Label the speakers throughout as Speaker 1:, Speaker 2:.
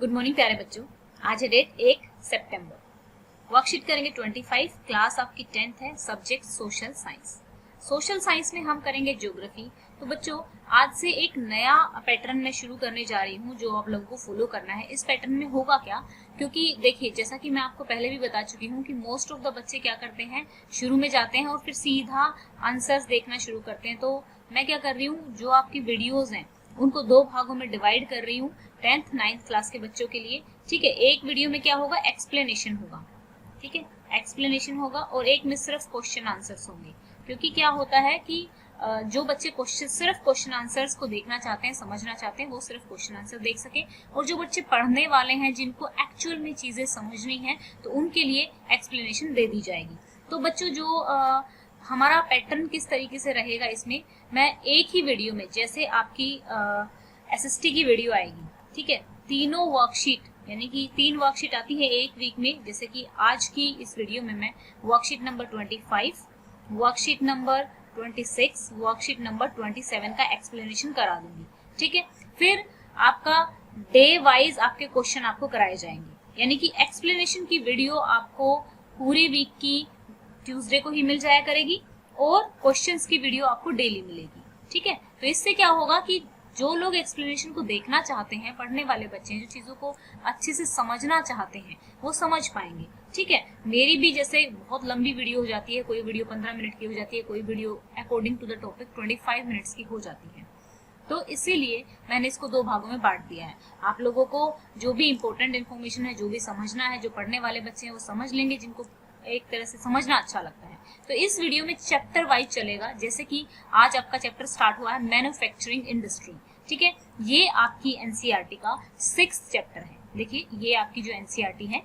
Speaker 1: Good morning प्यारे बच्चों। आज है डेट 1 सितंबर। वर्कशीट करेंगे 25। क्लास आपकी 10th है, subject social science. Social science में हम करेंगे ज्योग्राफी। तो बच्चों आज से एक नया पैटर्न मैं शुरू करने जा रही हूँ जो आप लोगों को फॉलो करना है। इस पैटर्न में होगा क्या, क्योंकि देखिए जैसा कि मैं आपको पहले भी बता चुकी हूँ कि मोस्ट ऑफ द बच्चे क्या करते हैं, शुरू में जाते हैं और फिर सीधा आंसर्स देखना शुरू करते हैं। तो मैं क्या कर रही हूँ, जो आपकी वीडियोज हैं उनको दो भागों में डिवाइड कर रही हूँ 10th 9th क्लास के बच्चों के लिए। ठीक है, एक वीडियो में क्या होगा, एक्सप्लेनेशन होगा। ठीक है, एक्सप्लेनेशन होगा और एक में सिर्फ क्वेश्चन आंसर्स होंगे। क्योंकि क्या होता है कि जो बच्चे सिर्फ क्वेश्चन आंसर्स को देखना चाहते हैं, समझना चाहते हैं, वो सिर्फ क्वेश्चन आंसर देख सके, और जो बच्चे पढ़ने वाले हैं जिनको एक्चुअल में चीजें समझनी है तो उनके लिए एक्सप्लेनेशन दे दी जाएगी। तो बच्चों जो हमारा पैटर्न किस तरीके से रहेगा, इसमें मैं एक ही वीडियो में, जैसे आपकी एसएसटी की वीडियो आएगी, ठीक है, तीनों वर्कशीट यानी कि 3 वर्कशीट आती है एक वीक में। जैसे कि आज की इस वीडियो में मैं worksheet number 25, worksheet number 26, worksheet number 27 का एक्सप्लेनेशन करा दूंगी। ठीक है, फिर आपका डे वाइज आपके क्वेश्चन आपको कराए जाएंगे, यानी कि एक्सप्लेनेशन की वीडियो आपको पूरी वीक की ट्यूसडे को ही मिल जाया करेगी और क्वेश्चंस की वीडियो आपको डेली मिलेगी। ठीक है, तो इससे क्या होगा कि जो लोग एक्सप्लेनेशन को देखना चाहते हैं, पढ़ने वाले बच्चे हैं, जो चीजों को अच्छे से समझना चाहते हैं, वो समझ पाएंगे। ठीक है, मेरी भी जैसे बहुत लंबी वीडियो हो जाती है, कोई वीडियो 15 मिनट की हो जाती है, कोई video according to the topic 25 minutes की हो जाती है। तो इसीलिए मैंने इसको 2 भागों में बांट दिया है। आप लोगों को जो भी इंपॉर्टेंट इन्फॉर्मेशन है, जो भी समझना है, जो पढ़ने वाले बच्चे हैं वो समझ लेंगे, जिनको एक तरह से समझना अच्छा लगता है। तो इस वीडियो में चैप्टर वाइज चलेगा। जैसे कि आज आपका चैप्टर स्टार्ट हुआ है मैन्युफैक्चरिंग इंडस्ट्री। ठीक है, ये आपकी एनसीईआरटी का 6th चैप्टर है। देखिए ये आपकी जो एनसीईआरटी है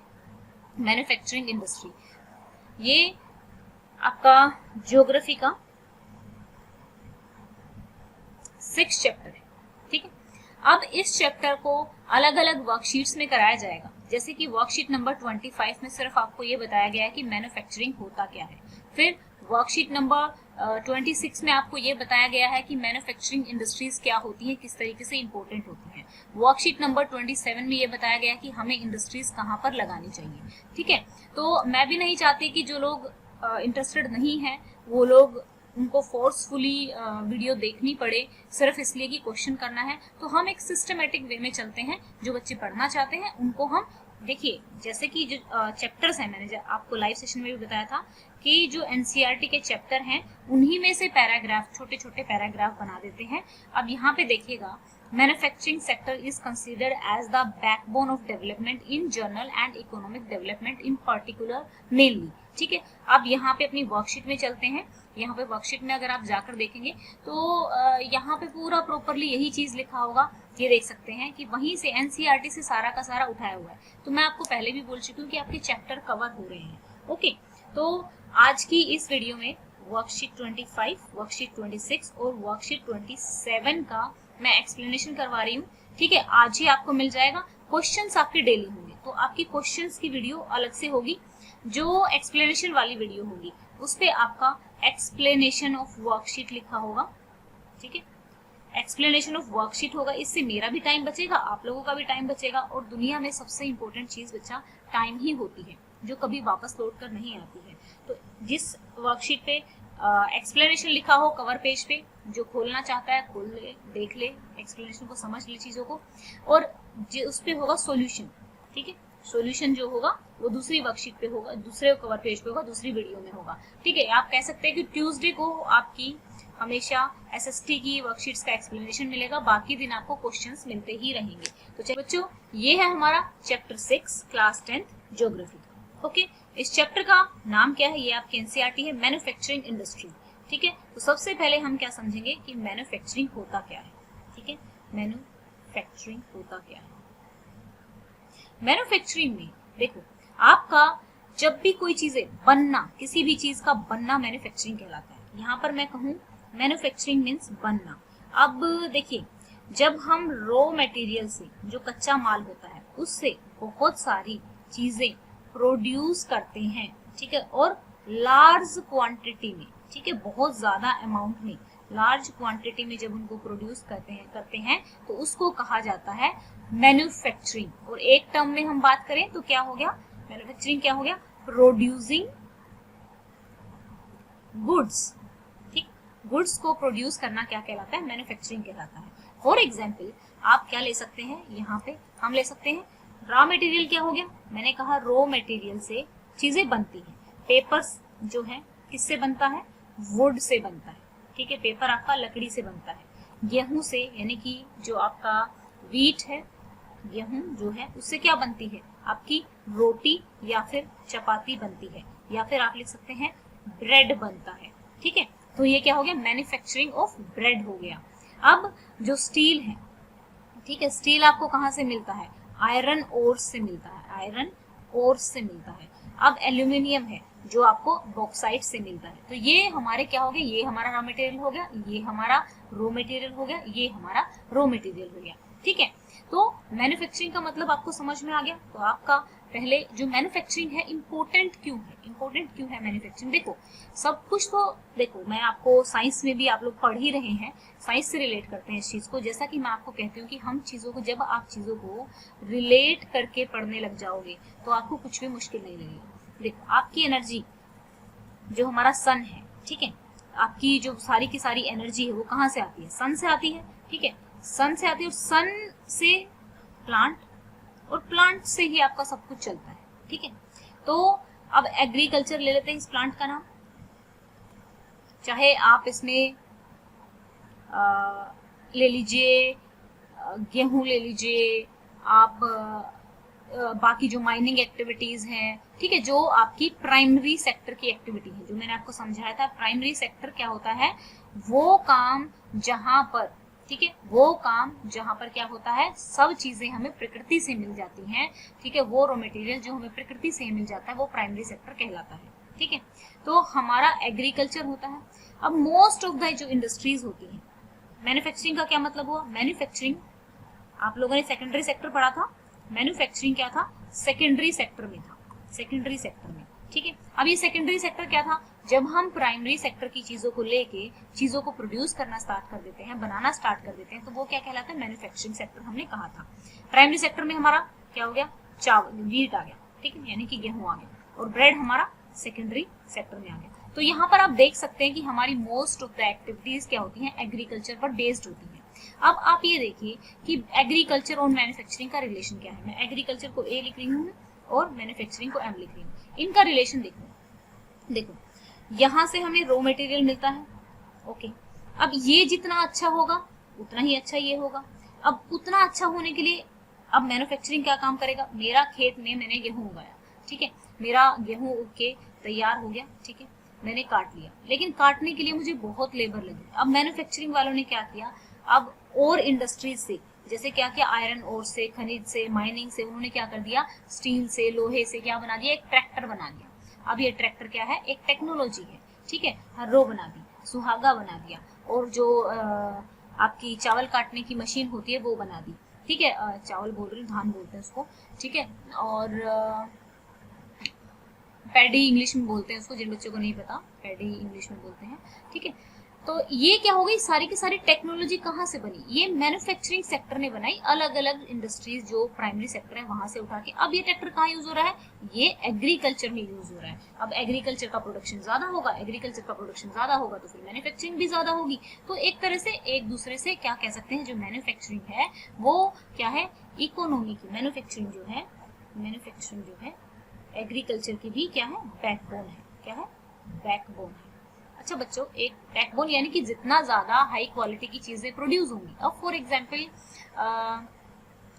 Speaker 1: मैन्युफैक्चरिंग इंडस्ट्री, ये आपका ज्योग्राफी का 6th चैप्टर है। ठीक है, अब इस चैप्टर को अलग अलग वर्कशीट्स में कराया जाएगा। जैसे कि वर्कशीट नंबर 25 में सिर्फ आपको ये बताया गया है कि मैन्युफैक्चरिंग होता क्या है। फिर वर्कशीट नंबर 26 में आपको ये बताया गया है कि मैन्युफैक्चरिंग इंडस्ट्रीज क्या होती हैं, किस तरीके से इंपॉर्टेंट होती हैं। वर्कशीट नंबर 27 में ये बताया गया है कि हमें इंडस्ट्रीज कहाँ पर लगानी चाहिए। ठीक है, तो मैं भी नहीं चाहती कि जो लोग इंटरेस्टेड नहीं है वो लोग उनको फोर्सफुली वीडियो देखनी पड़े सिर्फ इसलिए कि क्वेश्चन करना है। तो हम एक सिस्टमेटिक वे में चलते हैं। जो बच्चे पढ़ना चाहते हैं उनको हम देखिए, जैसे कि जो चैप्टर्स हैं, मैंने आपको लाइव सेशन में भी बताया था कि जो एनसीईआरटी के चैप्टर हैं उन्हीं में से पैराग्राफ, छोटे छोटे पैराग्राफ बना देते हैं। अब यहाँ पे देखिएगा, manufacturing sector is considered as the backbone of development in general and economic development in particular mainly. ठीक है, अब यहाँ पे अपनी वर्कशीट में चलते हैं। यहाँ पे वर्कशीट में अगर आप जाकर देखेंगे तो यहाँ पे पूरा प्रॉपरली यही चीज लिखा होगा। ये देख सकते हैं कि वहीं से एनसीईआरटी से सारा का सारा उठाया हुआ है। तो मैं आपको पहले भी बोल चुकी हूँ कि आपके चैप्टर कवर हो रहे हैं। ओके, तो आज की इस वीडियो में वर्कशीट 25, वर्कशीट 26 और वर्कशीट 27 का मैं एक्सप्लेनेशन करवा रही हूँ। ठीक है, आज ही आपको मिल जाएगा। क्वेश्चंस आपके डेली होंगे, तो आपकी क्वेश्चंस की वीडियो अलग से होगी। जो एक्सप्लेनेशन वाली वीडियो होगी उस पे आपका एक्सप्लेनेशन ऑफ वर्कशीट लिखा होगा। ठीक है, एक्सप्लेनेशन ऑफ वर्कशीट होगा। इससे मेरा भी टाइम बचेगा, आप लोगों का भी टाइम बचेगा, और दुनिया में सबसे इंपॉर्टेंट चीज बच्चा टाइम ही होती है, जो कभी वापस लौट कर नहीं आती है। तो जिस वर्कशीट पे एक्सप्लेनेशन लिखा हो कवर पेज पे, जो खोलना चाहता है खोल ले, देख ले, एक्सप्लेनेशन को समझ ले चीजों को, और उस पे होगा सॉल्यूशन। ठीक है, सॉल्यूशन जो होगा वो दूसरी वर्कशीट पे होगा, दूसरे कवर पेज पे होगा, दूसरी वीडियो में होगा। ठीक है, आप कह सकते हैं कि ट्यूसडे को आपकी हमेशा एसएसटी की वर्कशीट्स का एक्सप्लेनेशन मिलेगा, बाकी दिन आपको क्वेश्चंस मिलते ही रहेंगे। तो चलिए बच्चों, ये है हमारा chapter 6 class 10th geography. Okay, इस चैप्टर का नाम क्या है, ये आपकी एनसीईआरटी है, मैन्युफैक्चरिंग इंडस्ट्री। ठीक है, तो सबसे पहले हम क्या समझेंगे कि मैन्युफैक्चरिंग होता क्या है। ठीक है, मैन्युफैक्चरिंग होता क्या है। मैन्युफैक्चरिंग में देखो, आपका जब भी कोई चीजें बनना, किसी भी चीज का बनना मैन्युफैक्चरिंग कहलाता है। यहाँ पर मैं कहूँ मैन्युफैक्चरिंग मीन्स बनना। अब देखिए, जब हम रॉ मटेरियल से, जो कच्चा माल होता है, उससे बहुत सारी चीजें प्रोड्यूस करते हैं। ठीक है, और लार्ज क्वांटिटी में, ठीक है, बहुत ज्यादा अमाउंट में, लार्ज क्वांटिटी में जब उनको प्रोड्यूस करते हैं तो उसको कहा जाता है मैन्युफैक्चरिंग। और एक टर्म में हम बात करें तो क्या हो गया, मैन्युफैक्चरिंग क्या हो गया, प्रोड्यूसिंग गुड्स। ठीक, गुड्स को प्रोड्यूस करना क्या कहलाता है, मैन्युफैक्चरिंग कहलाता है। फॉर एग्जाम्पल आप क्या ले सकते हैं, यहाँ पे हम ले सकते हैं रॉ मटेरियल। क्या हो गया, मैंने कहा रॉ मटेरियल से चीजें बनती हैं। पेपर्स जो है किससे बनता है, वुड से बनता है। ठीक है, पेपर आपका लकड़ी से बनता है। गेहूं से, यानी कि जो आपका वीट है, गेहूं जो है उससे क्या बनती है, आपकी रोटी या फिर चपाती बनती है, या फिर आप लिख सकते हैं ब्रेड बनता है। ठीक है, तो ये क्या हो गया, मैन्युफैक्चरिंग ऑफ ब्रेड हो गया। अब जो स्टील है, ठीक है, स्टील आपको कहाँ से मिलता है, आयरन ओर से मिलता है, आयरन ओर से मिलता है। अब एल्यूमिनियम है जो आपको बॉक्साइट से मिलता है। तो ये हमारे क्या हो गया, ये हमारा रॉ मटेरियल हो गया, ये हमारा रॉ मटेरियल हो गया, ये हमारा रॉ मटेरियल हो गया। ठीक है, तो मैन्युफैक्चरिंग का मतलब आपको समझ में आ गया। तो आपका पहले जो मैन्युफैक्चरिंग है इम्पोर्टेंट क्यों है, इम्पोर्टेंट क्यों है मैन्युफैक्चरिंग। देखो सब कुछ तो, देखो मैं आपको साइंस में भी आप लोग पढ़ ही रहे हैं, साइंस से रिलेट करते हैं इस चीज को। जैसा कि मैं आपको कहती हूँ कि हम चीजों को, जब आप चीजों को रिलेट करके पढ़ने लग जाओगे तो आपको कुछ भी मुश्किल नहीं लगेगा। देखो आपकी एनर्जी जो हमारा सन है, ठीक है, आपकी जो सारी की सारी एनर्जी है वो कहाँ से आती है, सन से आती है। ठीक है, सन से आती है, और सन से प्लांट, और प्लांट से ही आपका सब कुछ चलता है। ठीक है, तो अब एग्रीकल्चर ले लेते हैं इस प्लांट का नाम। चाहे आप इसमें ले लीजिए गेहूं ले लीजिए, आप बाकी जो माइनिंग एक्टिविटीज हैं, ठीक है, जो आपकी प्राइमरी सेक्टर की एक्टिविटी है, जो मैंने आपको समझाया था। प्राइमरी सेक्टर क्या होता है, वो काम जहां पर, ठीक है, वो काम जहां पर क्या होता है, सब चीजें हमें प्रकृति से मिल जाती हैं। ठीक है, वो रॉ मटेरियल जो हमें प्रकृति से मिल जाता है वो प्राइमरी सेक्टर कहलाता है। ठीक है, तो हमारा एग्रीकल्चर होता है। अब मोस्ट ऑफ द जो इंडस्ट्रीज होती हैं, मैन्युफैक्चरिंग का क्या मतलब हुआ, मैन्युफैक्चरिंग आप लोगों ने सेकेंडरी सेक्टर पढ़ा था, मैन्युफैक्चरिंग क्या था, सेकेंडरी सेक्टर में था, सेकेंडरी सेक्टर में। ठीक है, अब ये सेकेंडरी सेक्टर क्या था, जब हम प्राइमरी सेक्टर की चीजों को लेके चीजों को प्रोड्यूस करना स्टार्ट कर देते हैं, बनाना स्टार्ट कर देते हैं, तो वो क्या कहलाता है, मैन्युफैक्चरिंग सेक्टर हमने कहा था। प्राइमरी सेक्टर में हमारा क्या हो गया, चावल, वीट आ गया, ठीक है, यानी कि गेहूं आ गया, और ब्रेड हमारा सेकेंडरी सेक्टर में आ गया। तो यहाँ पर आप देख सकते हैं कि हमारी मोस्ट ऑफ द एक्टिविटीज क्या होती हैं, एग्रीकल्चर पर बेस्ड होती हैं। अब आप ये देखिए कि एग्रीकल्चर और मैन्युफैक्चरिंग का रिलेशन क्या है। मैं एग्रीकल्चर को ए लिख रही हूँ और मैन्युफैक्चरिंग को एम लिख रही हूँ। इनका रिलेशन देखो, देखो यहाँ से हमें रॉ मटेरियल मिलता है। ओके, अब ये जितना अच्छा होगा उतना ही अच्छा ये होगा। अब उतना अच्छा होने के लिए अब मैन्युफैक्चरिंग क्या काम करेगा, मेरा खेत में मैंने गेहूं उगाया, ठीक है, मेरा गेहूं उग के तैयार हो गया, ठीक है, मैंने काट लिया, लेकिन काटने के लिए मुझे बहुत लेबर लगी। अब मैन्युफैक्चरिंग वालों ने क्या किया, अब और इंडस्ट्रीज से, जैसे क्या किया, आयरन ओर से, खनिज से, माइनिंग से, उन्होंने क्या कर दिया, स्टील से, लोहे से क्या बना दिया, एक ट्रैक्टर बना दिया। अब ये ट्रैक्टर क्या है, एक टेक्नोलॉजी है, ठीक है, हर्रो बना दी, सुहागा बना दिया, और जो आपकी चावल काटने की मशीन होती है वो बना दी, ठीक है, चावल बोल रही हूँ, धान बोलते हैं उसको, ठीक है, और पैडी इंग्लिश में बोलते हैं उसको, जिन बच्चों को नहीं पता पैडी इंग्लिश में बोलते हैं, ठीक है। तो ये क्या हो गई, सारी की सारी टेक्नोलॉजी कहाँ से बनी, ये मैन्युफैक्चरिंग सेक्टर ने बनाई, अलग अलग इंडस्ट्रीज जो प्राइमरी सेक्टर है वहां से उठा के। अब ये ट्रैक्टर कहाँ यूज हो रहा है, ये एग्रीकल्चर में यूज हो रहा है। अब एग्रीकल्चर का प्रोडक्शन ज्यादा होगा, एग्रीकल्चर का प्रोडक्शन ज्यादा होगा तो फिर मैन्युफैक्चरिंग भी ज्यादा होगी। तो एक तरह से एक दूसरे से क्या कह सकते हैं, जो मैन्युफैक्चरिंग है वो क्या है, इकोनॉमी की, मैन्युफैक्चरिंग जो है, मैन्युफैक्चरिंग जो है एग्रीकल्चर की भी क्या है, बैकबोन है। क्या है, बैकबोन है। अच्छा बच्चों, एक बैकबोन यानी कि जितना ज्यादा हाई क्वालिटी की चीजें प्रोड्यूस होंगी। अब फॉर एग्जांपल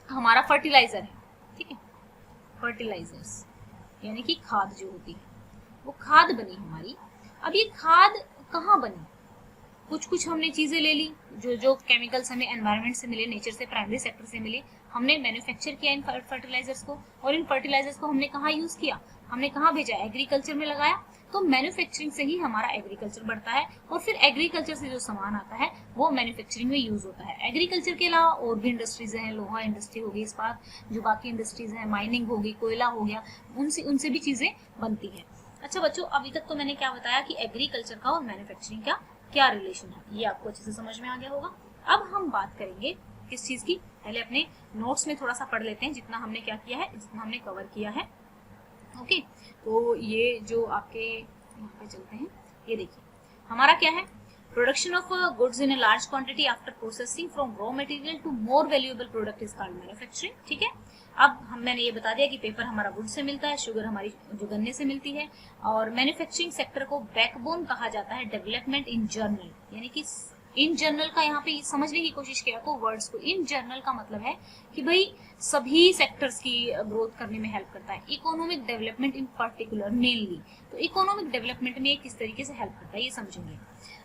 Speaker 1: हमारा फर्टिलाइजर है, ठीक है, फर्टिलाइजर्स यानी कि खाद जो होती है वो खाद बनी हमारी। अब ये खाद कहाँ बनी, कुछ हमने चीजें ले ली, जो केमिकल्स हमें एनवायरनमेंट से मिले, नेचर से, प्राइमरी सेक्टर से मिले, हमने मैन्युफैक्चर किया इन फर्टिलाइजर्स को, और इन फर्टिलाइजर्स को हमने कहाँ यूज किया, हमने कहाँ भेजा, एग्रीकल्चर में लगाया। तो मैन्युफैक्चरिंग से ही हमारा एग्रीकल्चर बढ़ता है, और फिर एग्रीकल्चर से जो सामान आता है वो मैन्युफैक्चरिंग में यूज होता है। एग्रीकल्चर के अलावा और भी इंडस्ट्रीज हैं, लोहा इंडस्ट्री होगी, इस्पात जो बाकी इंडस्ट्रीज हैं, माइनिंग होगी, कोयला हो गया, उनसे भी चीजें बनती है। अच्छा बच्चों, अभी तक तो मैंने क्या बताया कि एग्रीकल्चर का और मैन्युफैक्चरिंग का क्या रिलेशन है, ये आपको अच्छे से समझ में आ गया होगा। अब हम बात करेंगे किस चीज की, पहले अपने नोट्स में थोड़ा सा पढ़ लेते हैं जितना हमने क्या किया है, जितना हमने कवर किया है। ओके, तो ये जो आपके यहाँ पे चलते हैं, ये देखिए हमारा क्या है, production of goods in a large quantity after processing from raw material to more valuable product is called manufacturing. ठीक है, अब मैंने ये बता दिया कि पेपर हमारा वुड से मिलता है, शुगर हमारी जो गन्ने से मिलती है, और मैन्युफैक्चरिंग सेक्टर को बैकबोन कहा जाता है डेवलपमेंट इन जनरल, यानी कि इन जनरल का यहाँ पे समझने की कोशिश किया को वर्ड्स को। इन जनरल का मतलब है कि भाई सभी सेक्टर्स की ग्रोथ करने में हेल्प करता है। Economic development in particular mainly, तो इकोनॉमिक डेवलपमेंट में ये किस तरीके से हेल्प करता है ये समझेंगे।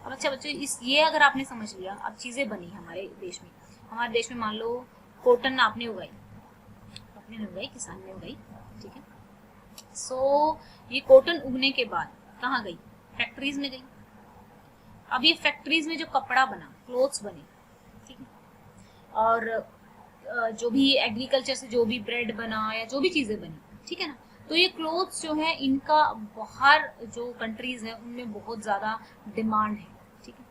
Speaker 1: अब अच्छा बच्चों, ये अगर आपने समझ लिया, अब चीजें बनी हमारे देश में। हमारे देश में मान लो कॉटन आपने उगाई, आपने उगाई, किसान ने उगाई, ठीक है। सो ये कॉटन उगने के बाद कहाँ गई, फैक्ट्रीज में गई। अब ये फैक्ट्रीज में जो कपड़ा बना, क्लोथ्स बने, ठीक है, और जो भी एग्रीकल्चर से जो भी ब्रेड बना या जो भी चीजें बनी, ठीक है ना, तो ये क्लोथ्स जो है इनका बाहर जो कंट्रीज है उनमें बहुत ज्यादा डिमांड है, ठीक है।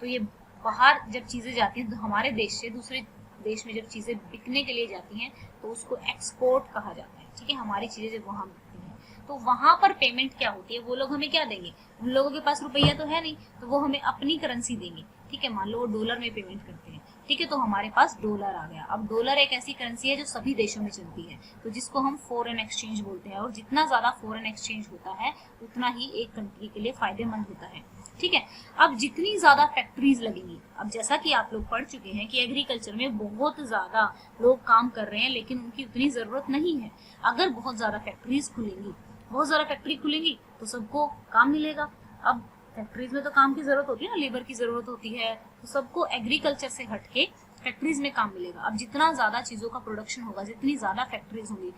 Speaker 1: तो ये बाहर जब चीजें जाती हैं तो हमारे देश से दूसरे देश में जब चीजें बिकने के लिए जाती हैं तो उसको एक्सपोर्ट कहा जाता है, ठीक है। हमारी चीजें जब वहां बिकती हैं तो वहां पर पेमेंट क्या होती है, वो लोग हमें क्या देंगे, उन लोगों के पास रुपया तो है नहीं, तो वो हमें अपनी करेंसी देंगे, ठीक है। मान लो वो डॉलर में पेमेंट करते हैं, ठीक है, तो हमारे पास डॉलर आ गया। अब डॉलर एक ऐसी करेंसी है जो सभी देशों में चलती है, तो जिसको हम फॉरेन एक्सचेंज बोलते हैं, और जितना ज्यादा फॉरेन एक्सचेंज होता है उतना ही एक कंट्री के लिए फायदेमंद होता है, ठीक है। अब जितनी ज्यादा फैक्ट्रीज लगेंगी, अब जैसा कि आप लोग पढ़ चुके हैं कि एग्रीकल्चर में बहुत ज्यादा लोग काम कर रहे हैं लेकिन उनकी उतनी जरूरत नहीं है। अगर बहुत ज्यादा फैक्ट्रीज खुलेंगी, बहुत ज्यादा फैक्ट्री खुलेंगी तो सबको काम मिलेगा। अब फैक्ट्रीज में तो काम की जरूरत होती है ना, लेबर की जरूरत होती है, तो सबको एग्रीकल्चर से हटके फैक्ट्रीज में काम मिलेगा। अब जितना ज्यादा चीजों का प्रोडक्शन होगा, जितनी ज्यादा फैक्ट्रीज होंगी,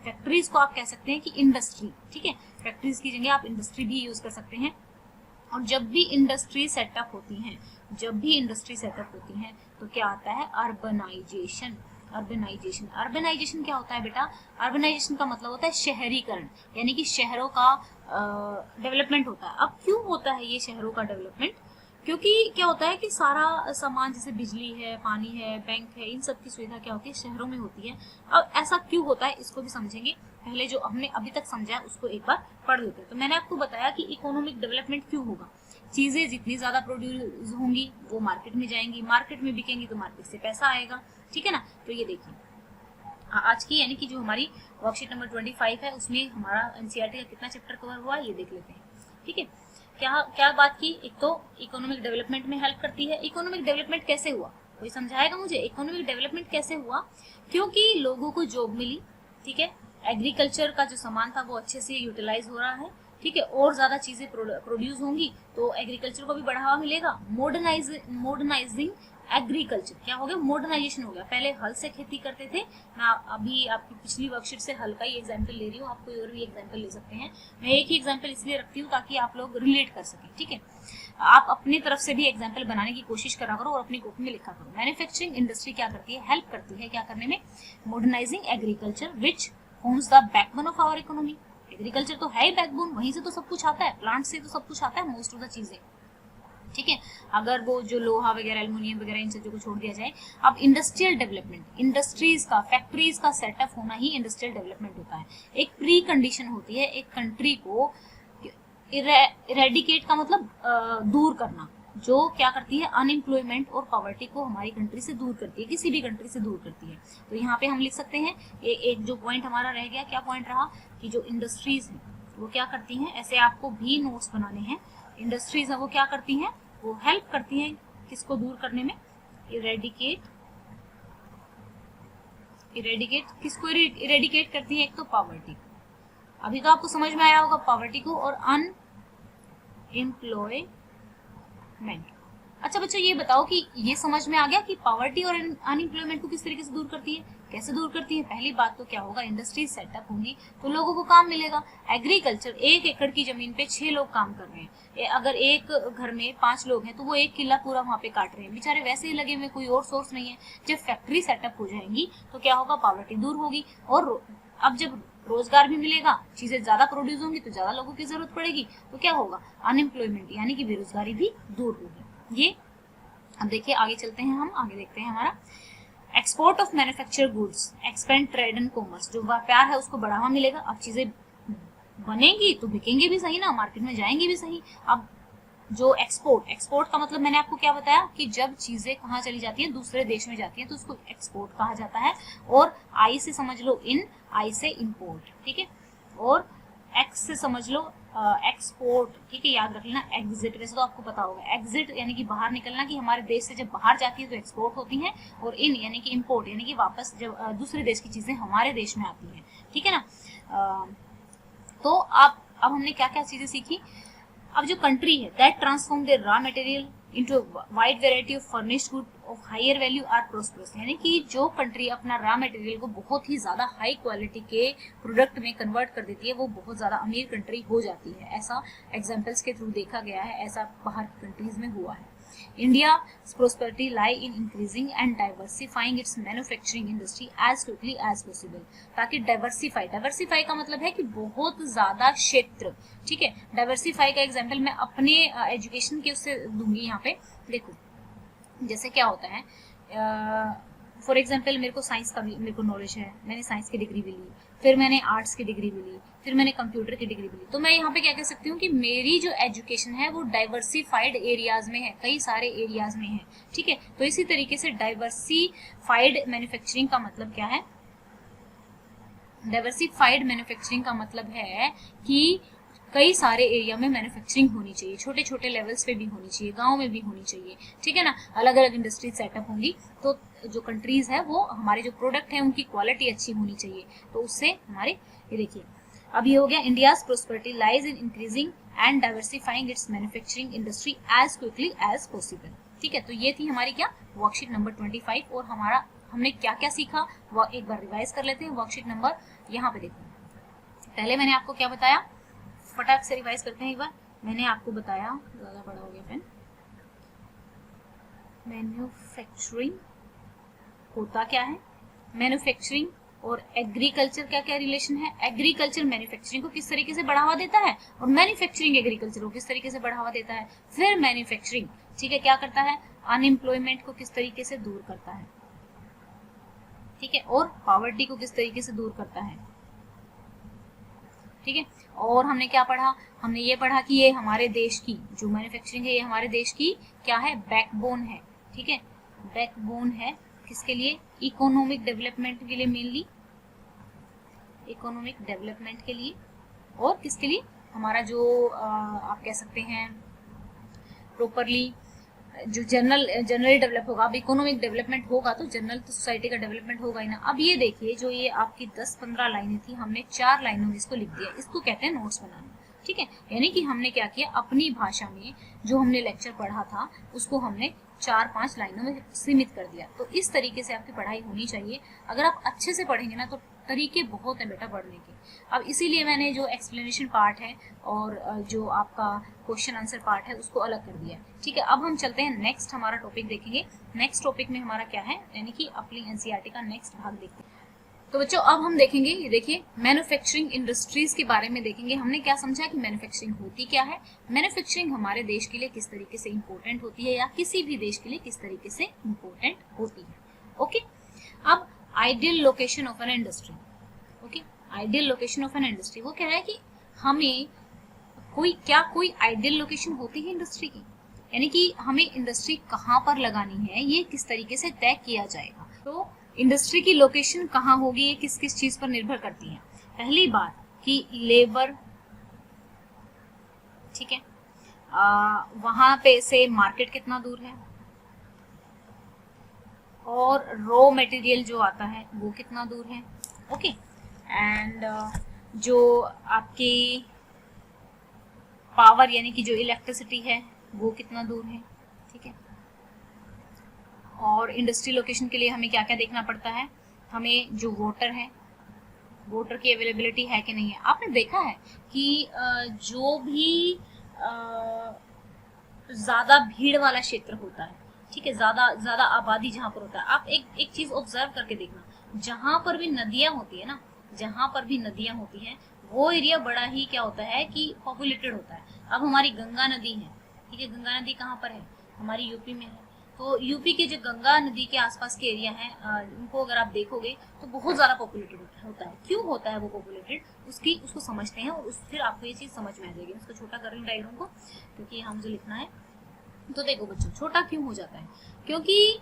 Speaker 1: फैक्ट्रीज को आप कह सकते हैं कि इंडस्ट्री, ठीक है, फैक्ट्रीज की जगह आप इंडस्ट्री भी यूज कर सकते हैं। और जब भी इंडस्ट्री सेटअप होती हैं, जब भी इंडस्ट्री सेटअप होती हैं तो क्या आता है, अर्बनाइजेशन। अर्बनाइजेशन, अर्बनाइजेशन क्या होता है बेटा, अर्बनाइजेशन का मतलब होता है शहरीकरण, यानी कि शहरों का डेवलपमेंट होता है। अब क्यों होता है ये शहरों का डेवलपमेंट, क्योंकि क्या होता है कि सारा सामान जैसे बिजली है, पानी है, बैंक है, इन सब की सुविधा क्या होती है, शहरों में होती है। अब ऐसा क्यों होता है इसको भी समझेंगे। पहले जो हमने अभी तक समझा है उसको एक बार पढ़ लेते हैं। तो मैंने आपको बताया कि इकोनॉमिक डेवलपमेंट क्यों होगा, चीजें जितनी ज्यादा प्रोड्यूस होंगी वो मार्केट में जाएंगी, मार्केट में बिकेंगी तो मार्केट से पैसा आएगा, ठीक है ना। तो ये देखिए आज की यानी कि जो हमारी वर्कशीट नंबर 25 है उसमें हमारा एनसीईआरटी का कितना चैप्टर कवर हुआ ये देख लेते हैं, ठीक है। क्या क्या बात की, एक तो इकोनॉमिक डेवलपमेंट में हेल्प करती है। इकोनॉमिक डेवलपमेंट कैसे हुआ, कोई समझाएगा मुझे, इकोनॉमिक डेवलपमेंट कैसे हुआ, क्योंकि लोगों को जॉब मिली, ठीक है, एग्रीकल्चर का जो सामान था वो अच्छे से यूटिलाइज हो रहा है, ठीक है, और ज्यादा चीजें प्रोड्यूस होंगी तो एग्रीकल्चर को भी बढ़ावा मिलेगा। मॉडर्नाइजिंग एग्रीकल्चर क्या हो गया, मॉडर्नाइजेशन हो गया। पहले हल से खेती करते थे, मैं अभी आपकी पिछली वर्कशीट से हल का ही एग्जांपल ले रही हूँ, आप कोई और भी एग्जांपल ले सकते हैं। मैं एक ही एग्जांपल इसलिए रखती हूँ ताकि आप लोग रिलेट कर सकें, ठीक है। आप अपनी तरफ से भी एग्जांपल बनाने की कोशिश करा करो और अपनी कॉपी में लिखा करो। मैन्युफैक्चरिंग इंडस्ट्री क्या करती है, हेल्प करती है क्या करने में, modernising agriculture which forms the backbone of our economy. Agriculture तो है ही बैकबोन, वहीं से तो सब कुछ आता है, प्लांट से तो सब कुछ आता है, मोस्ट ऑफ द चीजें, ठीक है। अगर वो जो लोहा वगैरह, एल्युमिनियम वगैरह इन चीजों को छोड़ दिया जाए। अब इंडस्ट्रियल डेवलपमेंट, इंडस्ट्रीज का, फैक्ट्रीज का सेटअप होना ही इंडस्ट्रियल डेवलपमेंट होता है। एक प्री कंडीशन होती है एक कंट्री को इरेडिकेट का मतलब दूर करना, जो क्या करती है, अनएम्प्लॉयमेंट और पॉवर्टी को हमारी कंट्री से दूर करती है, किसी भी कंट्री से दूर करती है। तो यहाँ पे हम लिख सकते हैं एक जो पॉइंट हमारा रह गया, क्या पॉइंट रहा कि जो इंडस्ट्रीज है वो क्या करती हैं, ऐसे आपको भी नोट्स बनाने हैं। इंडस्ट्रीज है वो क्या करती हैं, वो हेल्प करती हैं किसको दूर करने में, इरेडिकेट किसको इरेडिकेट करती है, एक तो पॉवर्टी। अभी तो आपको समझ में आया होगा पॉवर्टी को, और अनएम्प्लॉयमेंट। अच्छा बच्चों ये बताओ कि ये समझ में आ गया कि पॉवर्टी और अनएम्प्लॉयमेंट को किस तरीके से दूर करती है, कैसे दूर करती है। पहली बात तो क्या होगा, इंडस्ट्री सेटअप होंगी तो लोगों को काम मिलेगा। एग्रीकल्चर, 1 एकड़ की जमीन पे 6 लोग काम कर रहे हैं, अगर एक घर में 5 लोग हैं तो वो 1 किला पूरा वहां पे काट रहे हैं, बेचारे वैसे ही लगे हुए, कोई और सोर्स नहीं है। जब फैक्ट्री सेटअप हो जाएंगी तो क्या होगा, पॉवर्टी दूर होगी, और अब जब रोजगार भी मिलेगा, चीजें ज्यादा प्रोड्यूस होंगी तो ज्यादा लोगों की जरूरत पड़ेगी, तो क्या होगा, अनएम्प्लॉयमेंट यानी कि बेरोजगारी भी दूर होगी। ये अब देखिए आगे चलते हैं, हम आगे देखते हैं हमारा export of manufacture goods expand trade and commerce, जो व्यापार है उसको बढ़ावा मिलेगा। अब चीजें बनेंगी तो बिकेंगे भी सही ना, मार्केट में जाएंगी भी सही। अब जो एक्सपोर्ट का मतलब मैंने आपको क्या बताया कि जब चीजें कहाँ चली जाती हैं, दूसरे देश में जाती हैं, तो उसको एक्सपोर्ट कहा जाता है। और आई से समझ लो इन, आई से इंपोर्ट, ठीक है, और एक्स से समझ लो एक्सपोर्ट, ठीक है, याद रख लेना। एग्जिट वैसे तो आपको पता होगा, एग्जिट यानी कि बाहर निकलना, कि हमारे देश से जब बाहर जाती है तो एक्सपोर्ट होती है। और इन यानी कि इंपोर्ट यानी कि वापस जब दूसरे देश की चीजें हमारे देश में आती हैं, ठीक है ना। तो अब हमने क्या क्या चीजें सीखी। अब जो कंट्री है that transform their raw material into wide variety of furnished good of higher value are prosperous, यानी कि जो कंट्री अपना रॉ मटेरियल को बहुत ही ज्यादा हाई क्वालिटी के प्रोडक्ट में कन्वर्ट कर देती है, वो बहुत ज्यादा अमीर कंट्री हो जाती है। ऐसा एग्जांपल्स के थ्रू देखा गया है, ऐसा बाहर की कंट्रीज में हुआ है। India's prosperity lie in increasing and diversifying its manufacturing industry as quickly as possible, ताकि डाइवर्सिफाई का मतलब है कि बहुत ज्यादा क्षेत्र, ठीक है। डाइवर्सिफाई का एग्जांपल मैं अपने एजुकेशन के उससे दूंगी यहाँ पे। देखो जैसे क्या होता है, फॉर एग्जाम्पल मेरे को साइंस का भी मेरे को नॉलेज है, मैंने साइंस की डिग्री भी ली, फिर मैंने आर्ट्स की डिग्री भी ली, फिर मैंने कंप्यूटर की डिग्री भी ली। तो मैं यहाँ पे क्या कह सकती हूँ कि मेरी जो एजुकेशन है वो डाइवर्सिफाइड एरियाज में है, कई सारे एरियाज में है, ठीक है। तो इसी तरीके से डाइवर्सिफाइड मैन्युफैक्चरिंग का मतलब क्या है, डाइवर्सिफाइड मैन्युफैक्चरिंग का मतलब है कि कई सारे एरिया में मैन्युफैक्चरिंग होनी चाहिए, छोटे छोटे लेवल्स पे भी होनी चाहिए, गांव में भी होनी चाहिए, ठीक है ना। अलग अलग इंडस्ट्री सेटअप होंगी तो जो कंट्रीज है वो हमारे जो प्रोडक्ट है उनकी क्वालिटी अच्छी होनी चाहिए, तो उससे हमारे ये देखिए अब ये हो गया India's prosperity lies in increasing and diversifying its manufacturing industry as quickly as possible, ठीक है। तो ये थी हमारी क्या वर्कशीट नंबर 25 और हमारा हमने क्या क्या सीखा वो एक बार रिवाइज कर लेते हैं। वर्कशीट नंबर यहाँ पे देखो, पहले मैंने आपको क्या बताया, फटाक से रिवाइज करते हैं एक बार। मैंने आपको बताया, ज्यादा बड़ा हो गया पेन, मैन्युफैक्चरिंग होता क्या है, मैन्युफैक्चरिंग और एग्रीकल्चर क्या क्या रिलेशन है, एग्रीकल्चर मैन्युफैक्चरिंग को किस तरीके से बढ़ावा देता है और मैन्युफैक्चरिंग एग्रीकल्चर को किस तरीके से बढ़ावा देता है। फिर मैन्युफैक्चरिंग, ठीक है, क्या करता है, अनएम्प्लॉयमेंट को किस तरीके से दूर करता है, ठीक है, और पॉवर्टी को किस तरीके से दूर करता है, ठीक है। और हमने क्या पढ़ा, हमने ये पढ़ा कि ये हमारे देश की जो मैन्युफैक्चरिंग है ये हमारे देश की क्या है, बैकबोन है, ठीक है, बैकबोन है किसके लिए, इकोनॉमिक डेवलपमेंट के लिए, मेनली इकोनॉमिक डेवलपमेंट के लिए, और किसके लिए, हमारा जो आप कह सकते हैं प्रॉपरली जो जनरली डेवलप होगा। अब इकोनॉमिक डेवलपमेंट होगा तो जनरल तो सोसाइटी का डेवलपमेंट होगा ही ना। अब ये देखिए जो ये आपकी 10-15 लाइनें थी, हमने 4 लाइनों में इसको लिख दिया, इसको कहते हैं नोट्स बनाना, ठीक है। यानी कि हमने क्या किया, अपनी भाषा में जो हमने लेक्चर पढ़ा था उसको हमने 4-5 लाइनों में सीमित कर दिया। तो इस तरीके से आपकी पढ़ाई होनी चाहिए। अगर आप अच्छे से पढ़ेंगे ना तो तरीके बहुत हैं बेटा पढ़ने के। अब इसीलिए मैंने जो एक्सप्लेनेशन पार्ट है और जो आपका क्वेश्चन आंसर पार्ट है उसको अलग कर दिया, ठीक है। अब हम चलते हैं नेक्स्ट, हमारा टॉपिक देखेंगे। नेक्स्ट टॉपिक में हमारा क्या है, यानी कि अपनी एनसीईआरटी का नेक्स्ट भाग देखते हैं। तो बच्चों अब हम देखेंगे, ये देखिए मैन्युफैक्चरिंग इंडस्ट्रीज के बारे में देखेंगे। हमने क्या समझा कि मैन्युफैक्चरिंग होती क्या है, मैन्युफैक्चरिंग हमारे देश के लिए किस तरीके से इंपॉर्टेंट होती है या किसी भी देश के लिए किस तरीके से इंपॉर्टेंट होती है। ओके, अब ideal location of an industry, okay, ideal location of an industry वो कह रहा है कि हमें कोई आइडियल लोकेशन होती है इंडस्ट्री की, यानी कि हमें इंडस्ट्री कहाँ पर लगानी है ये किस तरीके से तय किया जाएगा। तो इंडस्ट्री की लोकेशन कहाँ होगी ये किस किस चीज पर निर्भर करती है। पहली बात कि लेबर, ठीक है, वहां पे से मार्केट कितना दूर है, और रॉ मटेरियल जो आता है वो कितना दूर है, ओके, एंड जो आपकी पावर यानी कि जो इलेक्ट्रिसिटी है वो कितना दूर है, ठीक है। और इंडस्ट्री लोकेशन के लिए हमें क्या क्या देखना पड़ता है, हमें जो वाटर है, वाटर की अवेलेबिलिटी है कि नहीं है। आपने देखा है कि जो भी ज्यादा भीड़ वाला क्षेत्र होता है, ठीक है, ज्यादा आबादी जहाँ पर होता है, आप एक चीज ऑब्जर्व करके देखना, जहां पर भी नदियां होती है ना, जहां पर भी नदियां होती हैं वो एरिया बड़ा ही क्या होता है कि पॉपुलेटेड होता है। अब हमारी गंगा नदी है, ठीक है, गंगा नदी कहाँ पर है, हमारी यूपी में है, तो यूपी के जो गंगा नदी के आसपास के एरिया हैं उनको अगर आप देखोगे तो बहुत ज़्यादा पॉपुलेटेड होता है। क्यों होता है वो पॉपुलेटेड, उसको समझते हैं और फिर आपको ये चीज़ समझ में आ जाएगी। इसको छोटा कर रही हूँ डायग्राम को, क्योंकि यहाँ मुझे लिखना है। तो देखो बच्चों, छोटा क्यों हो जाता है, क्योंकि